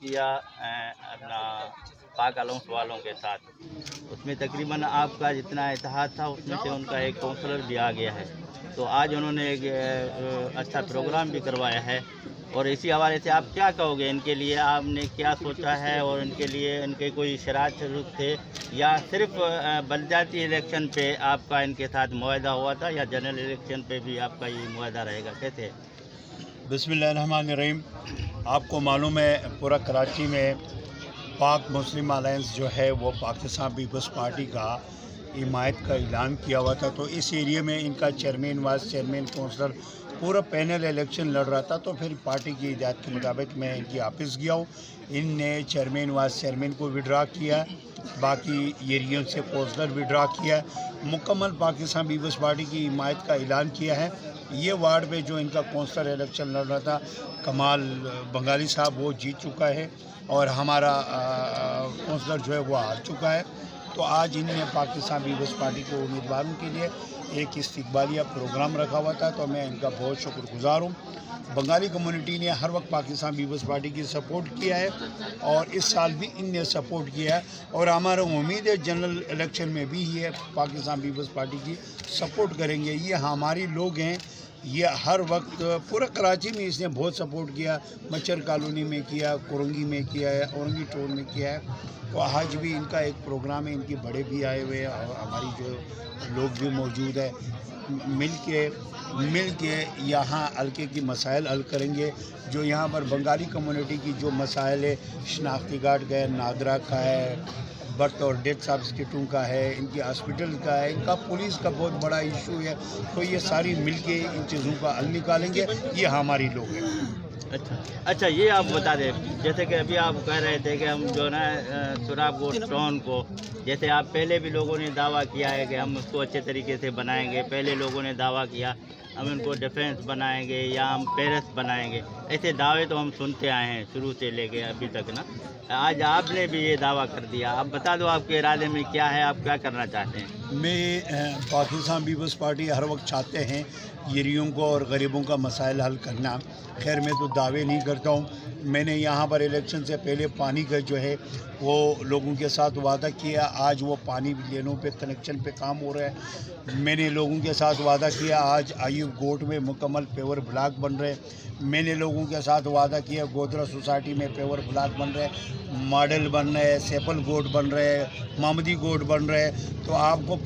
किया अपना पाक अलाउंस वालों के साथ, उसमें तकरीबन आपका जितना इत्तेहाद था उसमें से उनका एक काउंसलर भी आ गया है। तो आज उन्होंने एक अच्छा प्रोग्राम भी करवाया है, और इसी हवाले से आप क्या कहोगे इनके लिए, आपने क्या सोचा है, और इनके लिए इनके कोई शरारत शुरू थे या सिर्फ बलदियाती इलेक्शन पे आपका इनके साथ मुआहदा हुआ था, या जनरल इलेक्शन पे भी आपका ये मुआहदा रहेगा, कैसे है? बिस्मिल्लाहिर्रहमानिर्रहीम। आपको मालूम है पूरा कराची में पाक मुस्लिम अलायंस जो है वो पाकिस्तान पीपल्स पार्टी का हिमायत का ऐलान किया हुआ था। तो इस एरिया में इनका चेयरमैन, वाइस चेयरमैन, काउंसलर पूरा पैनल इलेक्शन लड़ रहा था। तो फिर पार्टी की हिदायत के मुताबिक मैं इनकी ऑफिस गया हूँ। इनने चेयरमैन, वाइस चेयरमैन को विड्रा किया, बाकी एरियों से काउंसलर विड्रा किया, मुकम्मल पाकिस्तान पीपल्स पार्टी की हिमायत का ऐलान किया है। ये वार्ड में जो इनका काउंसलर इलेक्शन लड़ रहा था कमाल बंगाली साहब, वो जीत चुका है, और हमारा काउंसलर जो है वो हार चुका है। तो आज इन्होंने पाकिस्तान पीपल्स पार्टी के उम्मीदवारों के लिए एक इस्तकबालिया प्रोग्राम रखा हुआ था। तो मैं इनका बहुत शुक्रगुजार हूँ। बंगाली कम्युनिटी ने हर वक्त पाकिस्तान पीपल्स पार्टी की सपोर्ट किया है, और इस साल भी इनने सपोर्ट किया है, और हमारा उम्मीद है जनरल इलेक्शन में भी ये पाकिस्तान पीपल्स पार्टी की सपोर्ट करेंगे। ये हमारी लोग हैं, ये हर वक्त पूरा कराची में इसने बहुत सपोर्ट किया, मच्छर कॉलोनी में किया, कुरंगी में किया है, औरंगी टोल में किया है। तो आज भी इनका एक प्रोग्राम है, इनके बड़े भी आए हुए हैं और हमारी जो लोग भी मौजूद है। मिल के यहाँ हल्के की मसाइल हल करेंगे। जो यहाँ पर बंगाली कम्युनिटी की जो मसाइल है, शनाख्ती कार्ड का है, नादरा का है, बर्थ और डेथ सर्टिफिकेटों का है, इनकी हॉस्पिटल का है, इनका पुलिस का बहुत बड़ा इशू है। तो ये सारी मिलके इन चीज़ों का हल निकालेंगे। ये हमारी लोग हैं। अच्छा, ये आप बता दें, जैसे कि अभी आप कह रहे थे कि हम जो ना सुराग गोश्त टाउन को, जैसे आप पहले भी लोगों ने दावा किया है कि हम उसको अच्छे तरीके से बनाएंगे, पहले लोगों ने दावा किया हम इनको डिफेंस बनाएंगे या हम पेरिस बनाएंगे, ऐसे दावे तो हम सुनते आए हैं शुरू से लेके अभी तक ना। आज आपने भी ये दावा कर दिया, आप बता दो आपके इरादे में क्या है, आप क्या करना चाहते हैं? मैं पाकिस्तान पीपल्स पार्टी हर वक्त चाहते हैं गिरियों को और गरीबों का मसाइल हल करना। खैर मैं तो दावे नहीं करता हूँ। मैंने यहाँ पर इलेक्शन से पहले पानी का जो है वो लोगों के साथ वादा किया। आज वो पानी लेनों पे कनेक्शन पे काम हो रहा है। मैंने लोगों के साथ वादा किया, आज आयुब गोट में मुकम्मल पेवर ब्लॉक बन रहे हैं। मैंने लोगों के साथ वादा किया, गोदरा सोसाइटी में पेवर ब्लॉक बन रहे हैं, मॉडल बन रहे हैं, सेपल गोट बन रहे हैं, मामदी गोट बन रहे हैं। तो आपको